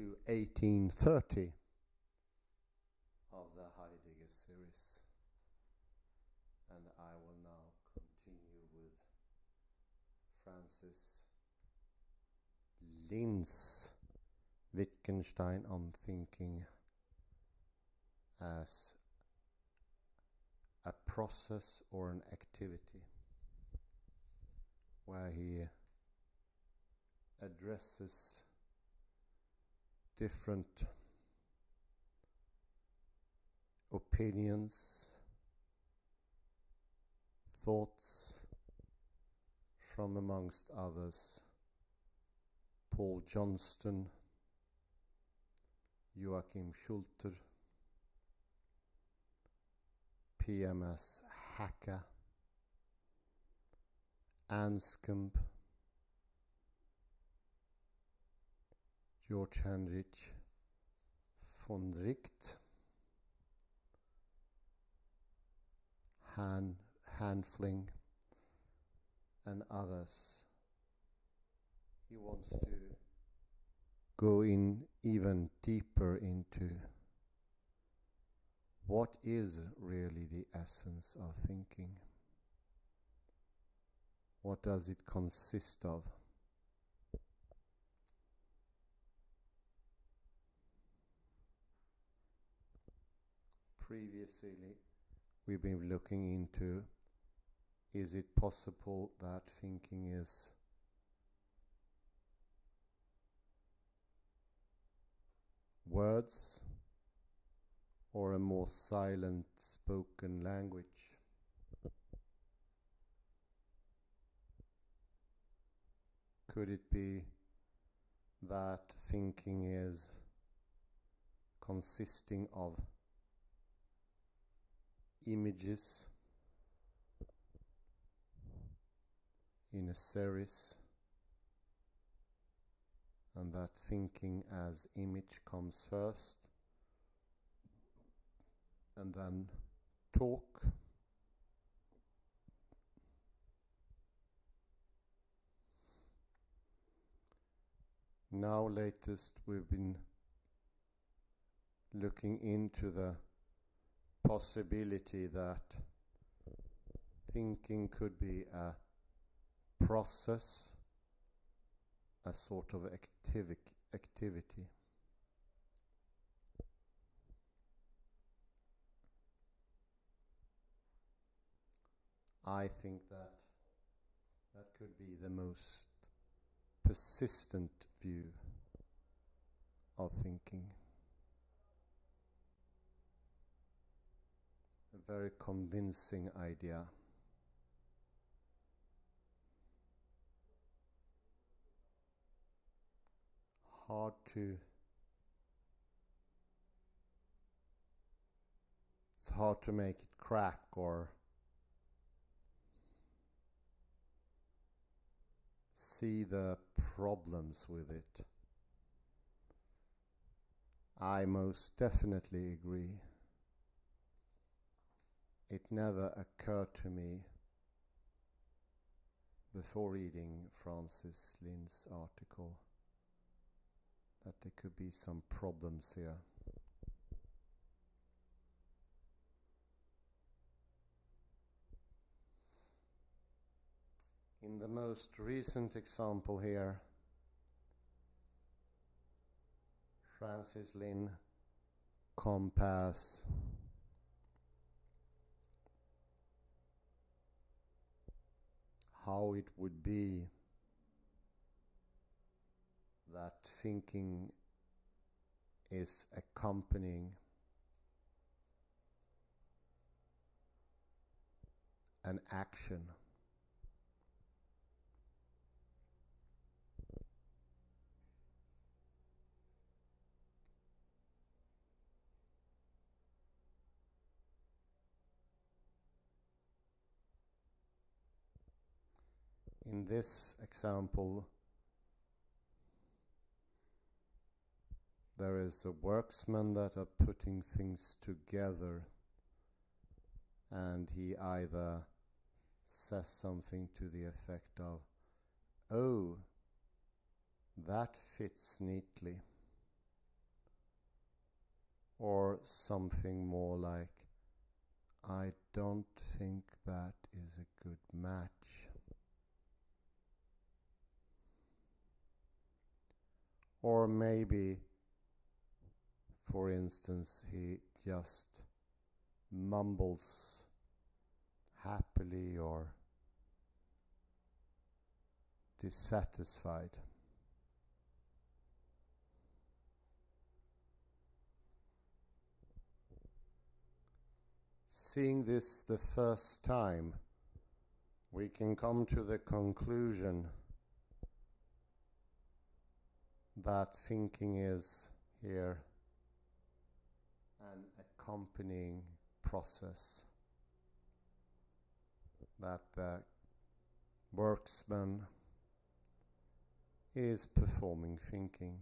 to 1830 of the Heidegger series, and I will now continue with Francis Lind's Wittgenstein on thinking as a process or an activity, where he addresses different opinions, thoughts from, amongst others, Paul Johnston, Joachim Schulter, PMS Hacker, Anscombe, George Heinrich von Wright, Hanfling, and others. He wants to go in even deeper into what is really the essence of thinking. What does it consist of? Previously, we've been looking into, is it possible that thinking is words or a more silent spoken language? Could it be that thinking is consisting of images in a series, and that thinking as image comes first, and then talk, now latest we've been looking into the possibility that thinking could be a process, a sort of activity. I think that could be the most persistent view of thinking. A very convincing idea. It's hard to make it crack or see the problems with it. I most definitely agree. It never occurred to me before reading Francis Lind's article that there could be some problems here. In the most recent example here, Francis Lind compares how it would be that thinking is accompanying an action. In this example, there is a worksman that are putting things together, and he either says something to the effect of, "Oh, that fits neatly," or something more like, I don't think that is a good match. Or maybe, for instance, he just mumbles happily or dissatisfied. Seeing this the first time, we can come to the conclusion that thinking is here an accompanying process, that the worksman is performing thinking.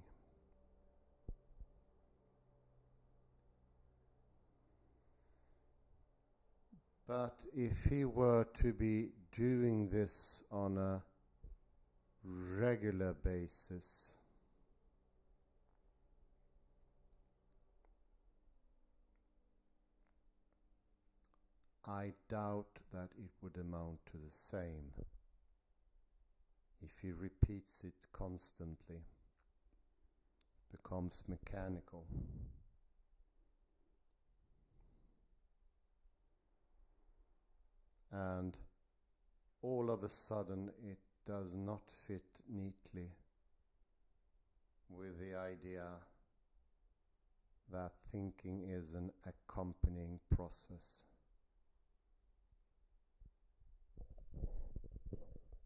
But if he were to be doing this on a regular basis, I doubt that it would amount to the same if he repeats it constantly, becomes mechanical. And all of a sudden it does not fit neatly with the idea that thinking is an accompanying process.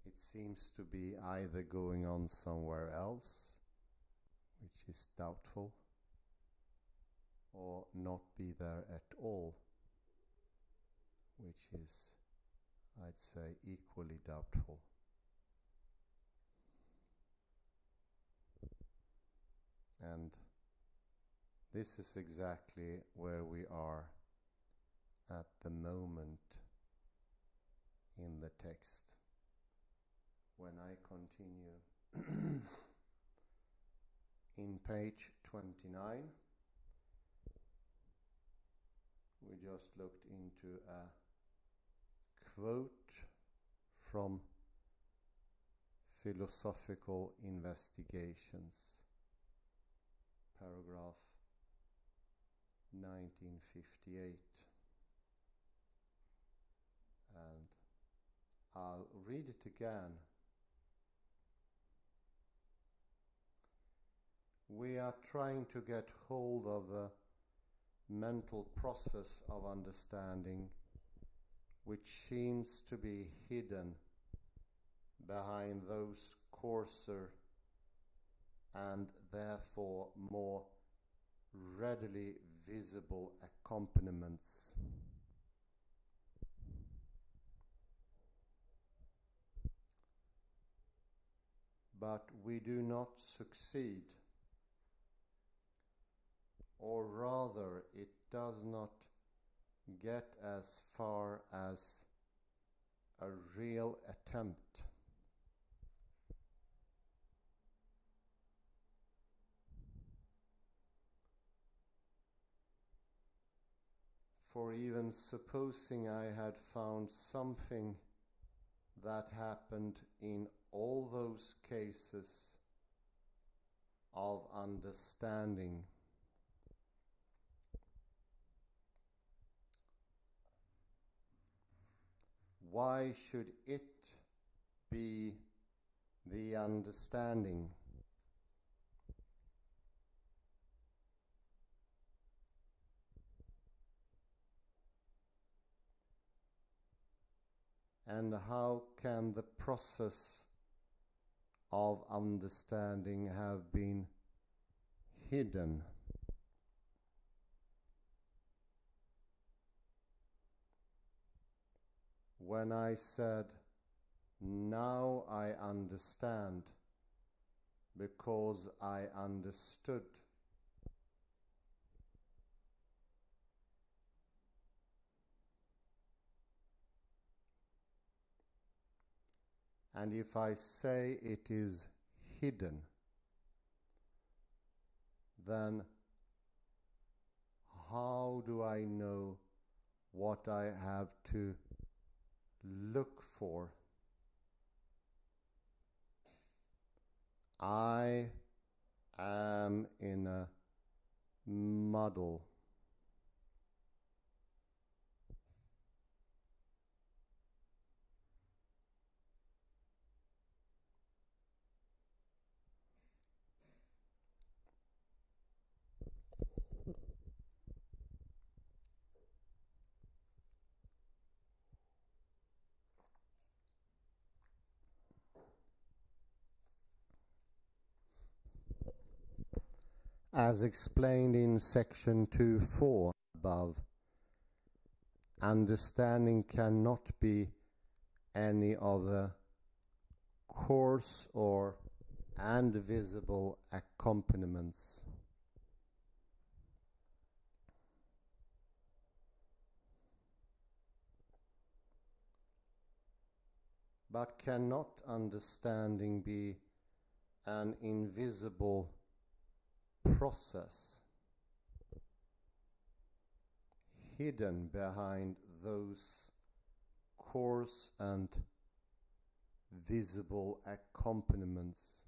It seems to be either going on somewhere else, which is doubtful, or not be there at all, which is, I'd say, equally doubtful. And this is exactly where we are at the moment in the text. When I continue in page 29, we just looked into a quote from Philosophical Investigations, paragraph 1958. And I'll read it again. We are trying to get hold of the mental process of understanding which seems to be hidden behind those coarser and therefore more readily visible accompaniments. But we do not succeed, or rather it does not get as far as a real attempt. For even supposing I had found something that happened in all those cases of understanding, why should it be the understanding? And how can the process of understanding have been hidden? When I said, now I understand because I understood, and if I say it is hidden, then how do I know what I have to look for? I am in a muddle. As explained in section 2.4 above, understanding cannot be any of the coarse and visible accompaniments. But cannot understanding be an invisible process hidden behind those coarse and visible accompaniments?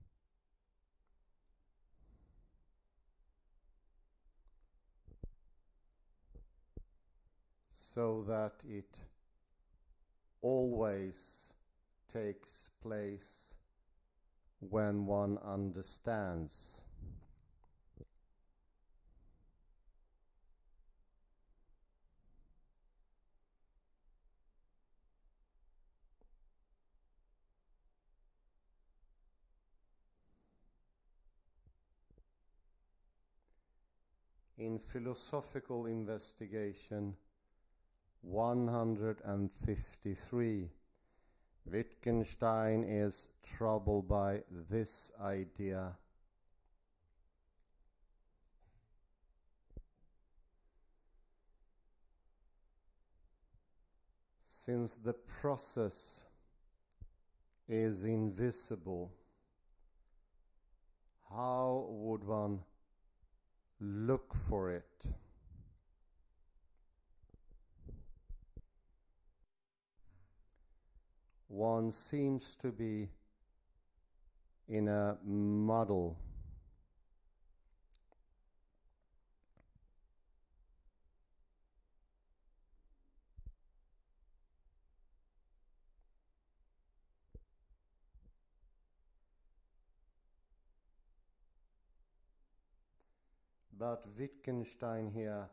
So that it always takes place when one understands. In Philosophical Investigation 153, Wittgenstein is troubled by this idea. Since the process is invisible, how would one look for it? One seems to be in a muddle. But Wittgenstein here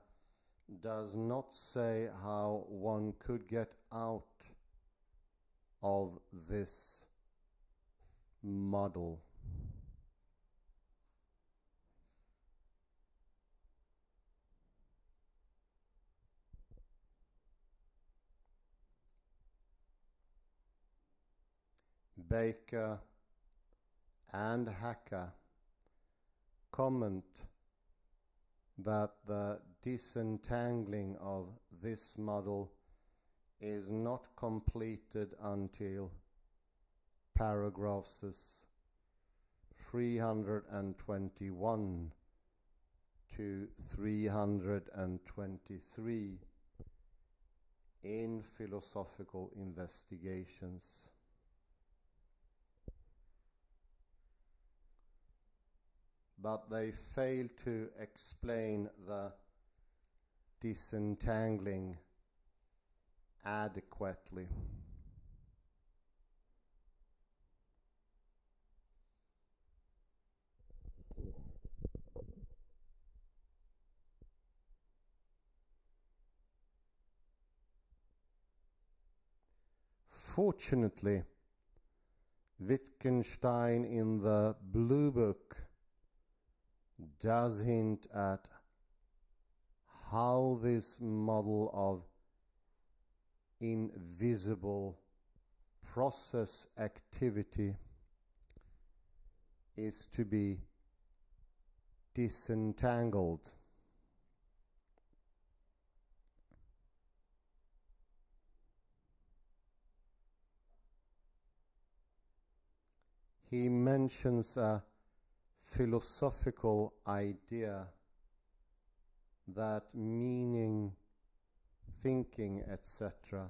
does not say how one could get out of this muddle. Baker and Hacker comment that the disentangling of this muddle is not completed until paragraphs 321 to 323 in Philosophical Investigations. But they fail to explain the disentangling adequately. Fortunately, Wittgenstein in the Blue Book does hint at how this model of invisible process activity is to be disentangled. He mentions a philosophical idea that meaning, thinking, etc.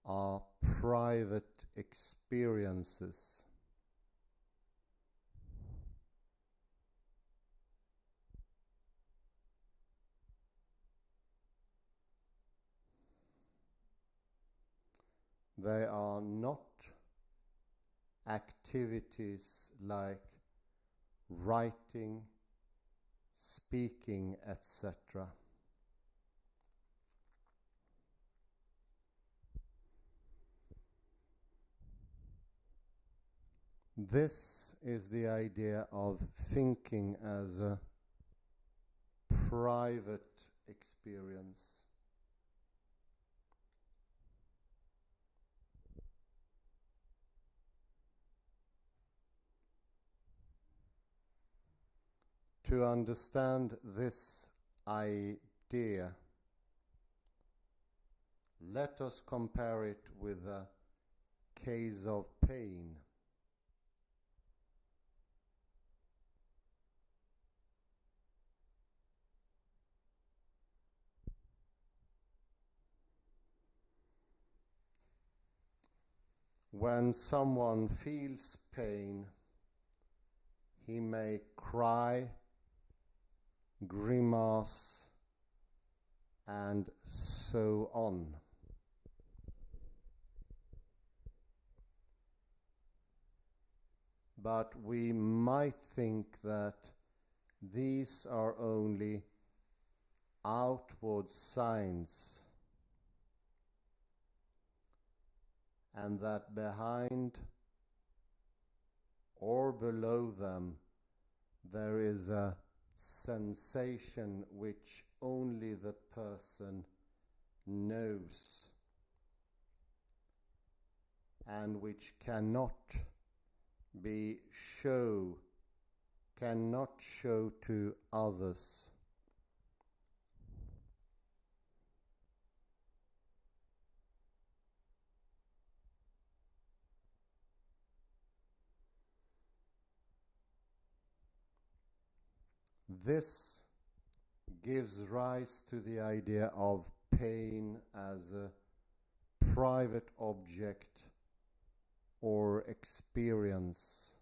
are private experiences. They are not activities like writing, speaking, etc. This is the idea of thinking as a private experience. To understand this idea, let us compare it with a case of pain. When someone feels pain, he may cry, grimace, and so on. But we might think that these are only outward signs, and that behind or below them there is a sensation which only the person knows and which cannot show to others. This gives rise to the idea of pain as a private object or experience,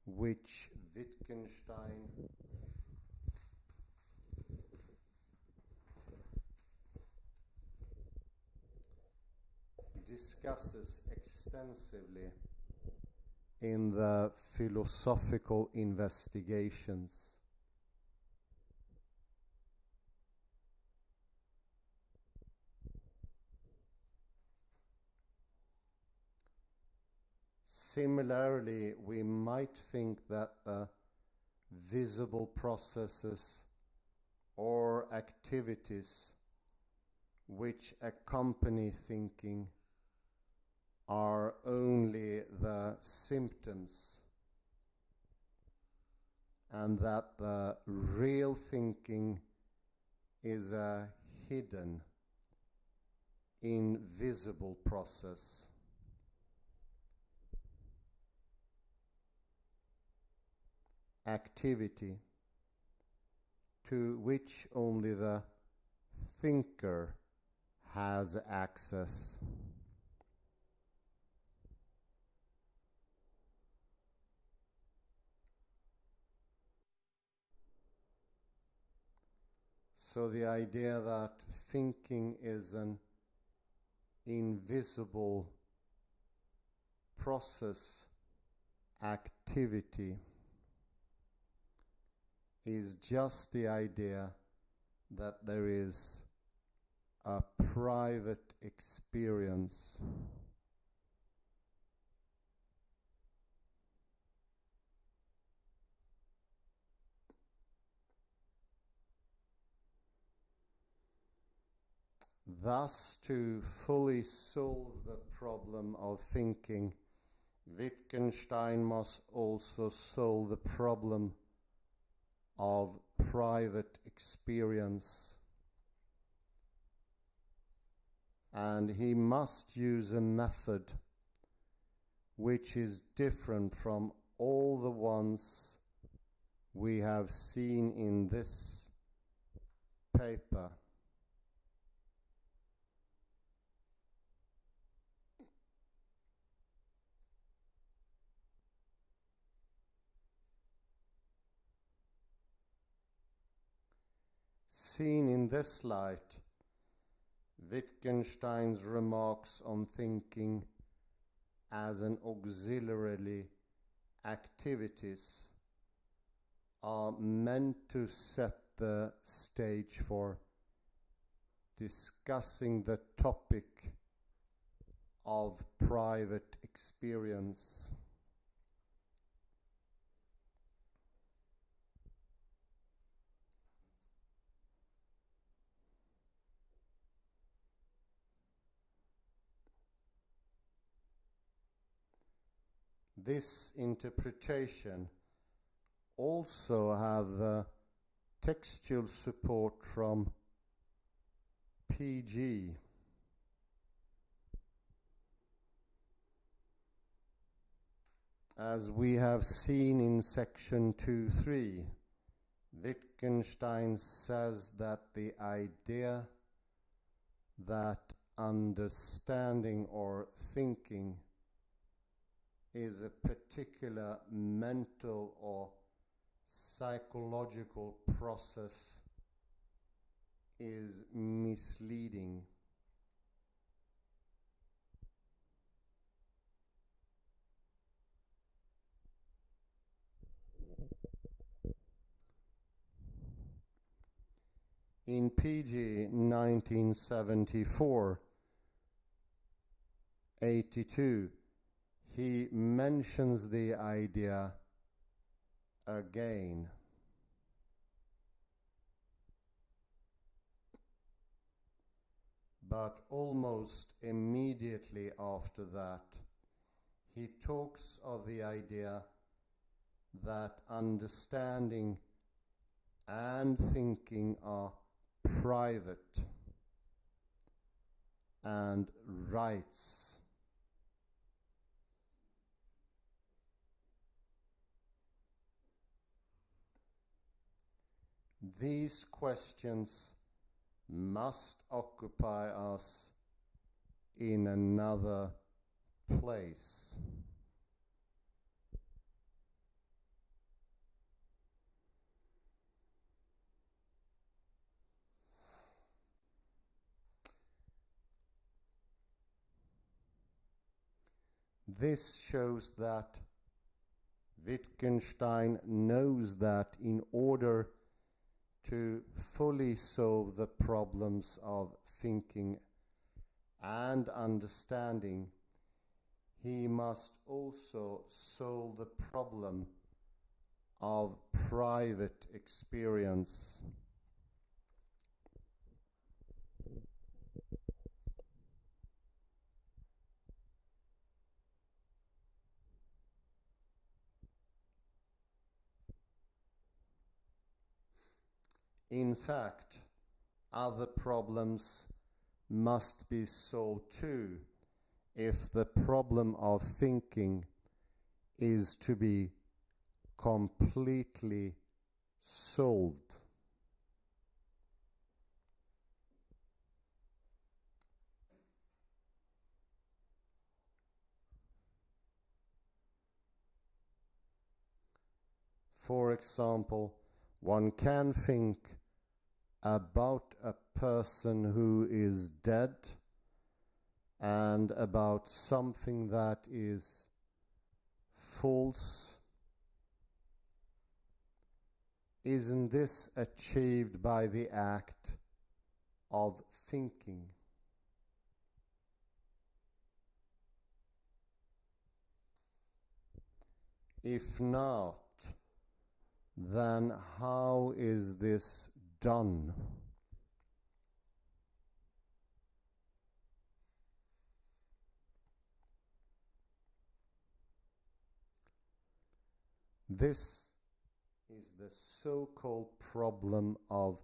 which Wittgenstein discusses extensively in the philosophical investigations. Similarly, we might think that visible processes or activities which accompany thinking are only the symptoms, and that the real thinking is a hidden, invisible process. Activity to which only the thinker has access. So the idea that thinking is an invisible process, activity, is just the idea that there is a private experience. Thus, to fully solve the problem of thinking, Wittgenstein must also solve the problem of private experience. And he must use a method which is different from all the ones we have seen in this paper light Wittgenstein's remarks on thinking as an auxiliary activities are meant to set the stage for discussing the topic of private experience. This interpretation also have the textual support from PG. As we have seen in section 2.3, Wittgenstein says that the idea that understanding or thinking is a particular mental or psychological process is misleading. In PG 1974-82, he mentions the idea again. But almost immediately after that, he talks of the idea that understanding and thinking are private and rights. These questions must occupy us in another place. This shows that Wittgenstein knows that in order to fully solve the problems of thinking and understanding, he must also solve the problem of private experience. In fact, other problems must be solved too, if the problem of thinking is to be completely solved. For example, one can think about a person who is dead and about something that is false. Isn't this achieved by the act of thinking? If not, then how is this done? This is the so-called problem of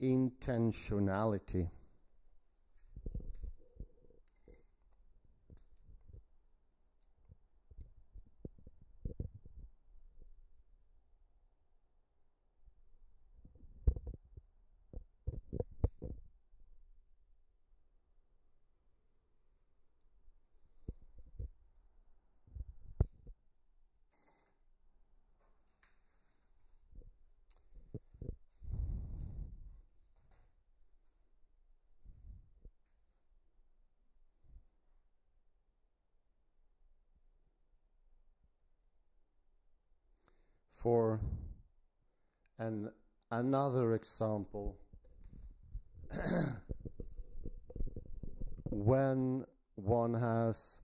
intentionality. For another example, when one has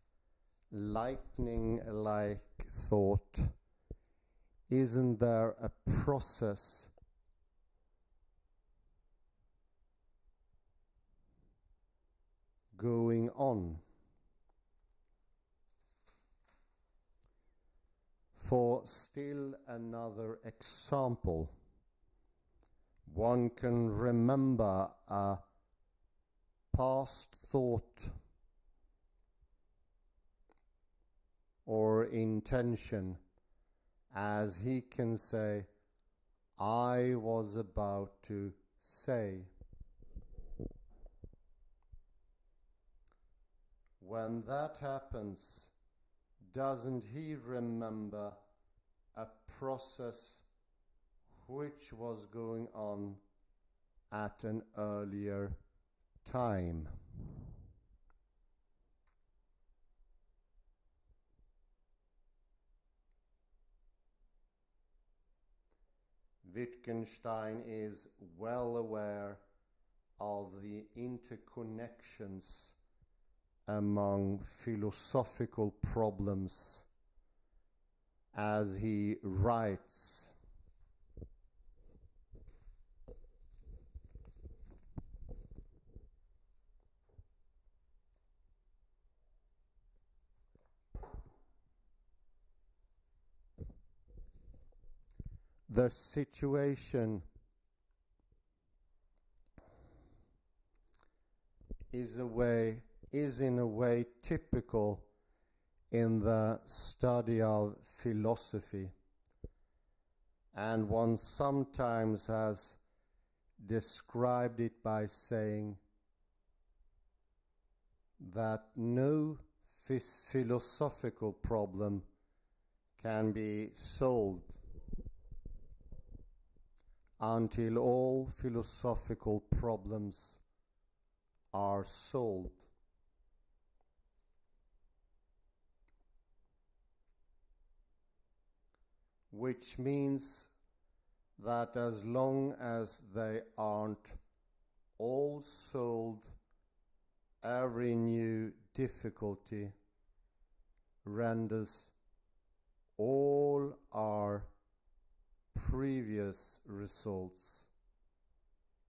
lightning-like thought, isn't there a process going on? For still another example, one can remember a past thought or intention, as he can say, I was about to say. When that happens, doesn't he remember a process which was going on at an earlier time? Wittgenstein is well aware of the interconnections among philosophical problems, as he writes, the situation is in a way typical in the study of philosophy, and one sometimes has described it by saying that no philosophical problem can be solved until all philosophical problems are solved. Which means that as long as they aren't all solved, every new difficulty renders all our previous results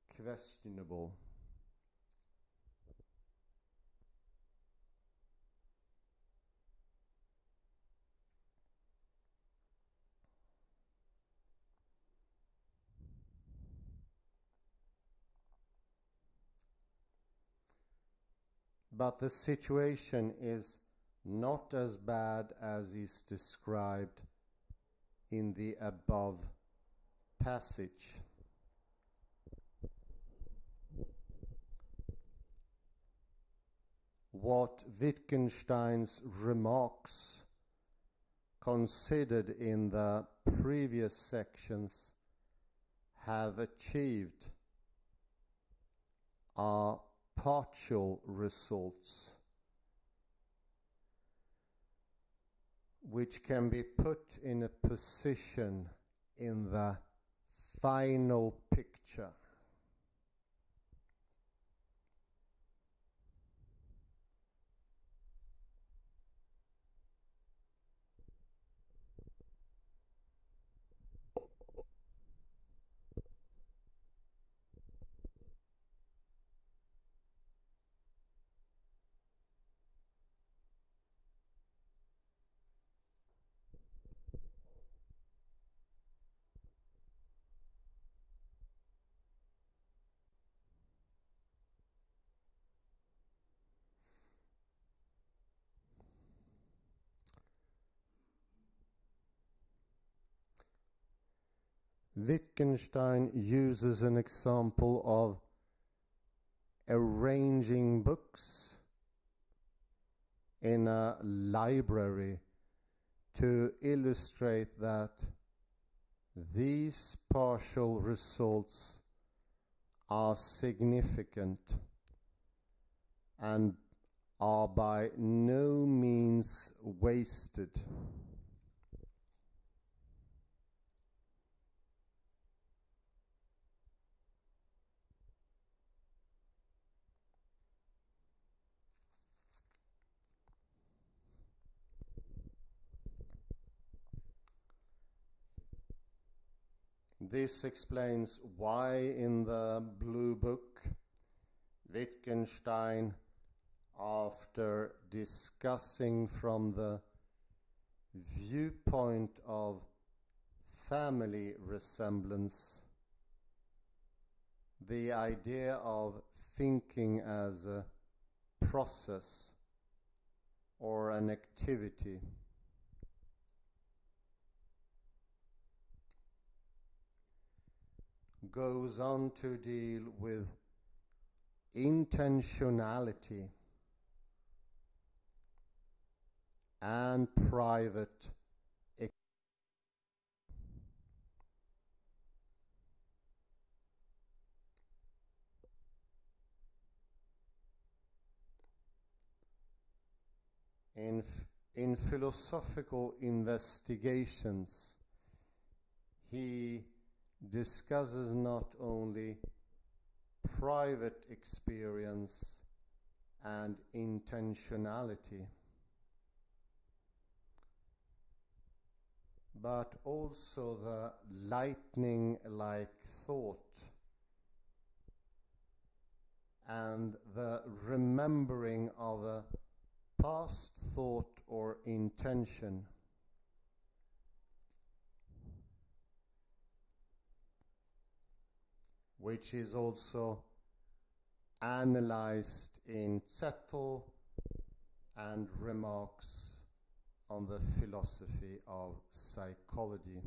questionable. But the situation is not as bad as is described in the above passage. What Wittgenstein's remarks considered in the previous sections have achieved are partial results, which can be put in a position in the final picture. Wittgenstein uses an example of arranging books in a library to illustrate that these partial results are significant and are by no means wasted. This explains why in the Blue Book, Wittgenstein, after discussing from the viewpoint of family resemblance, the idea of thinking as a process or an activity, goes on to deal with intentionality and private in philosophical investigations. He discusses not only private experience and intentionality, but also the lightning-like thought and the remembering of a past thought or intention, which is also analyzed in Zettel and remarks on the philosophy of psychology.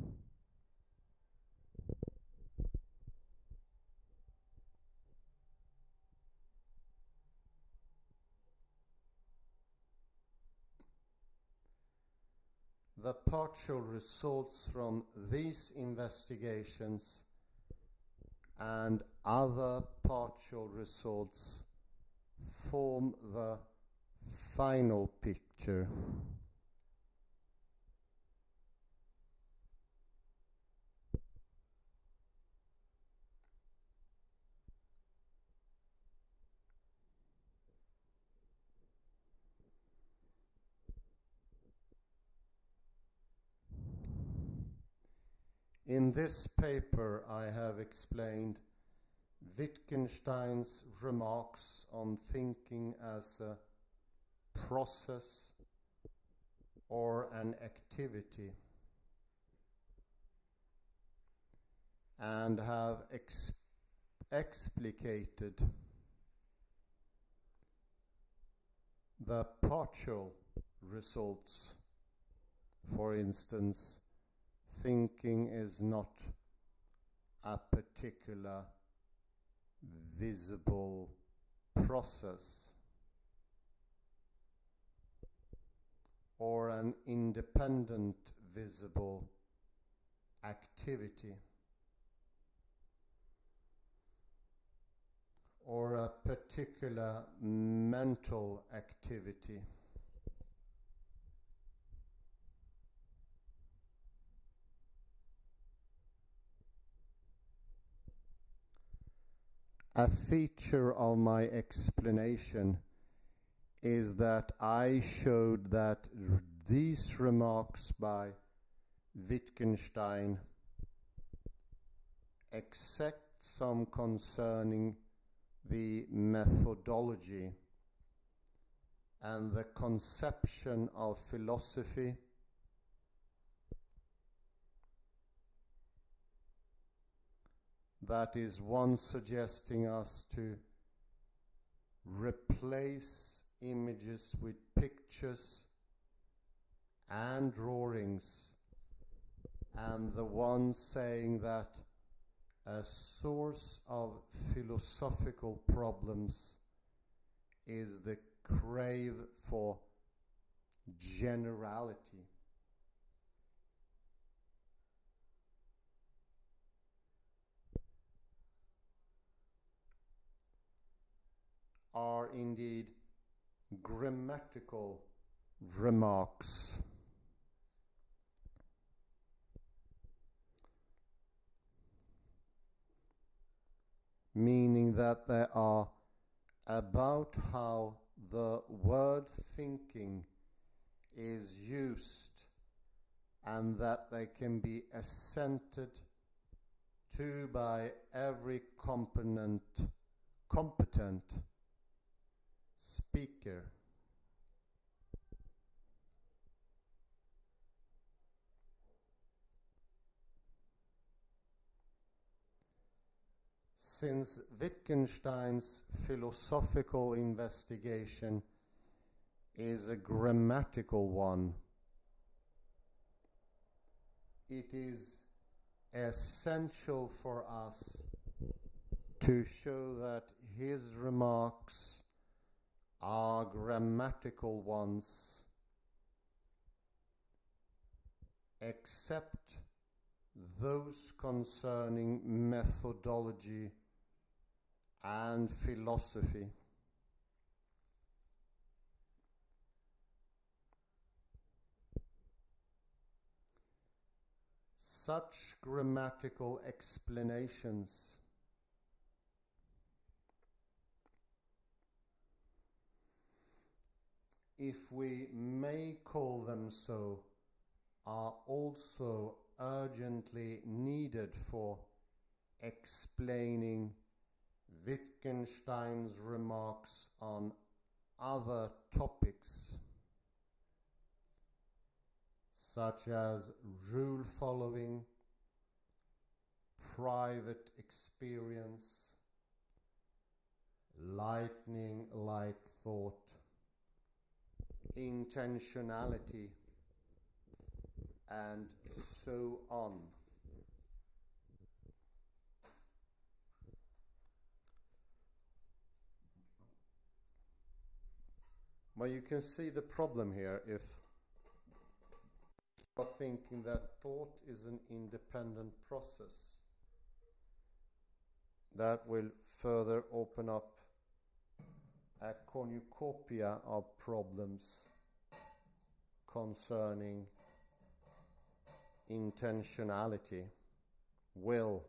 The partial results from these investigations and other partial results form the final picture. In this paper, I have explained Wittgenstein's remarks on thinking as a process or an activity, and have explicated the partial results. For instance, thinking is not a particular visible process or an independent visible activity or a particular mental activity. A feature of my explanation is that I showed that these remarks by Wittgenstein, except some concerning the methodology and the conception of philosophy, that is one suggesting us to replace images with pictures and drawings, and the one saying that a source of philosophical problems is the crave for generality. Are indeed grammatical remarks. Meaning that they are about how the word thinking is used, and that they can be accented to by every competent speaker. Since Wittgenstein's philosophical investigation is a grammatical one, it is essential for us to show that his remarks are grammatical ones, except those concerning methodology and philosophy. Such grammatical explanations if we may call them so, are also urgently needed for explaining Wittgenstein's remarks on other topics, such as rule following, private experience, lightning-like thought, intentionality, and so on. Well, you can see the problem here if you are thinking that thought is an independent process. That will further open up a cornucopia of problems concerning intentionality, will.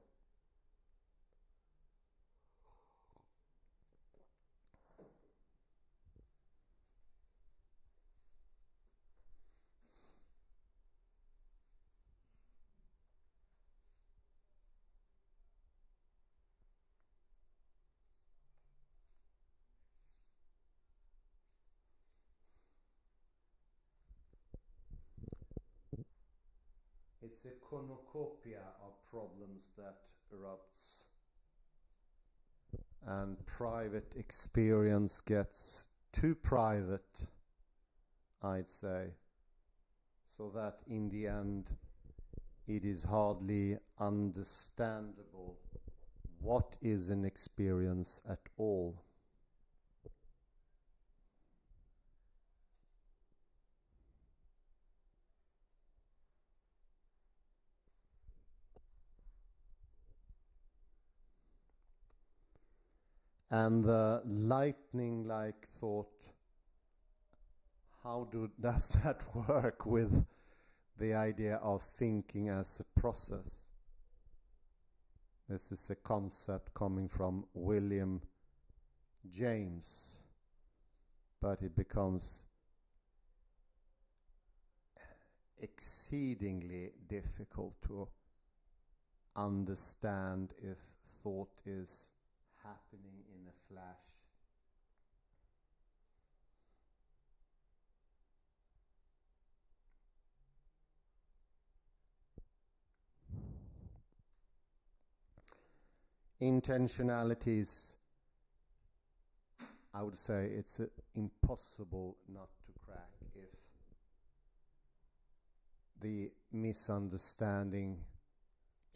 It's a cornucopia of problems that erupts, and private experience gets too private, I'd say, so that in the end it is hardly understandable what is an experience at all. And the lightning-like thought, how does that work with the idea of thinking as a process? This is a concept coming from William James, but it becomes exceedingly difficult to understand if thought is happening in a flash. Intentionalities, I would say it's impossible not to crack if the misunderstanding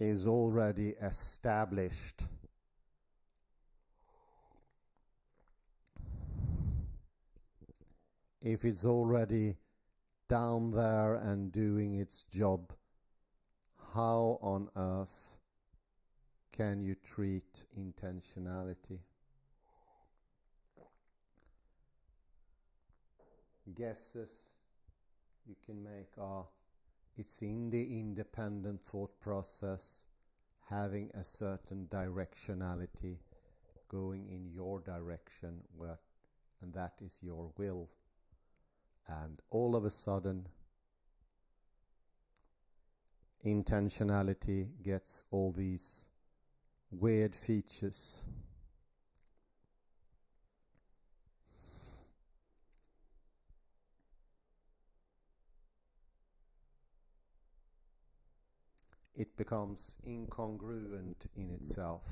is already established. If it's already down there and doing its job, how on earth can you treat intentionality? Guesses you can make are, it's in the independent thought process, having a certain directionality, going in your direction, and that is your will. And all of a sudden, intentionality gets all these weird features. It becomes incongruent in itself.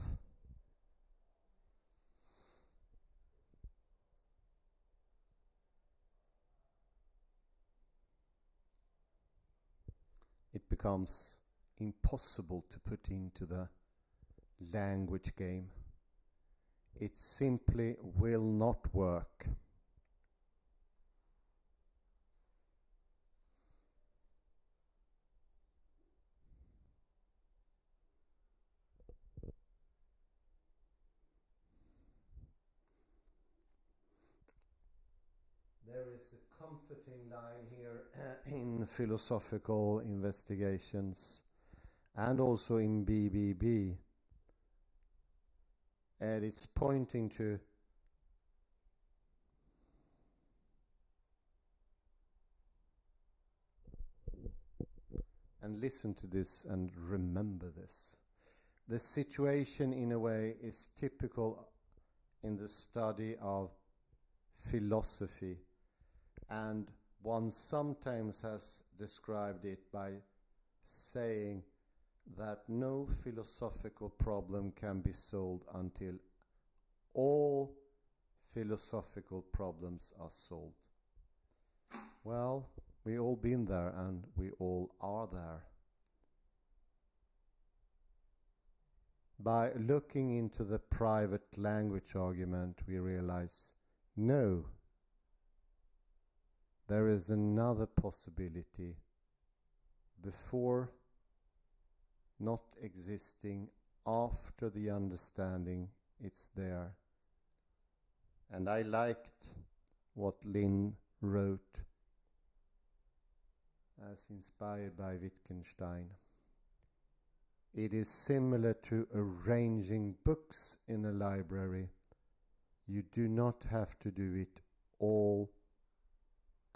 It becomes impossible to put into the language game. It simply will not work. There is a comforting line here in philosophical investigations and also in BBB, and it's pointing to and listen to this and remember this. The situation in a way is typical in the study of philosophy, and one sometimes has described it by saying that no philosophical problem can be solved until all philosophical problems are solved. Well, we all been there and we all are there. By looking into the private language argument, we realize, no, there is another possibility before, not existing, after the understanding, it's there. And I liked what Lynn wrote as inspired by Wittgenstein. It is similar to arranging books in a library. You do not have to do it all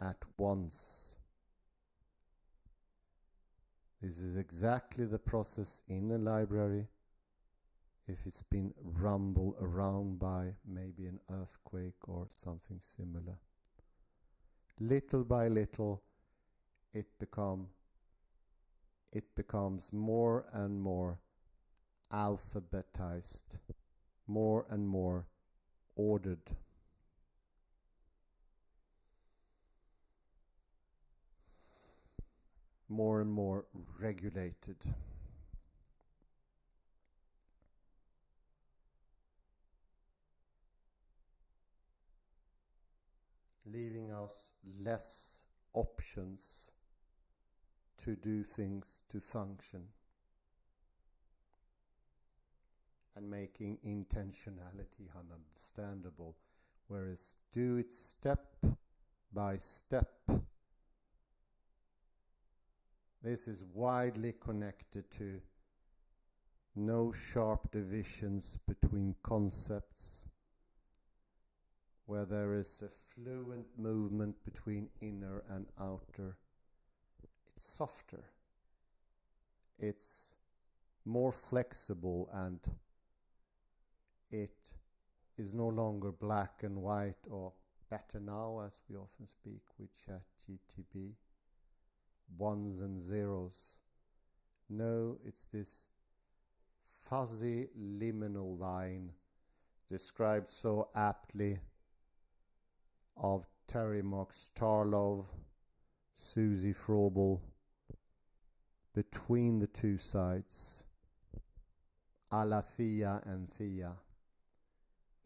at once. This is exactly the process in a library if it's been rumbled around by maybe an earthquake or something similar. Little by little, it becomes more and more alphabetized, more and more ordered. More and more regulated. Leaving us less options to do things, to function, and making intentionality understandable, whereas do it step by step. This is widely connected to no sharp divisions between concepts, where there is a fluent movement between inner and outer. It's softer. It's more flexible, and it is no longer black and white, or better now, as we often speak with ChatGPT, ones and zeros. No, it's this fuzzy liminal line described so aptly of Terry Starlov, Susie Frobel, between the two sides, aletheia and theia.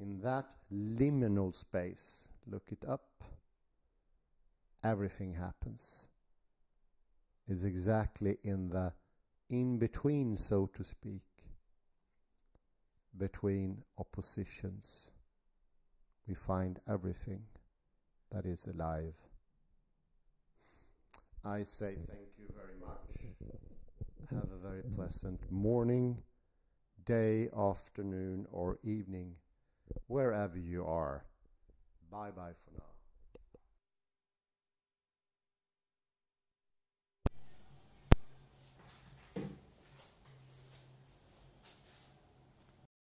In that liminal space, look it up, everything happens. Is exactly in the in-between, so to speak, between oppositions. We find everything that is alive. I say thank you very much. Have a very pleasant morning, day, afternoon, or evening, wherever you are. Bye-bye for now.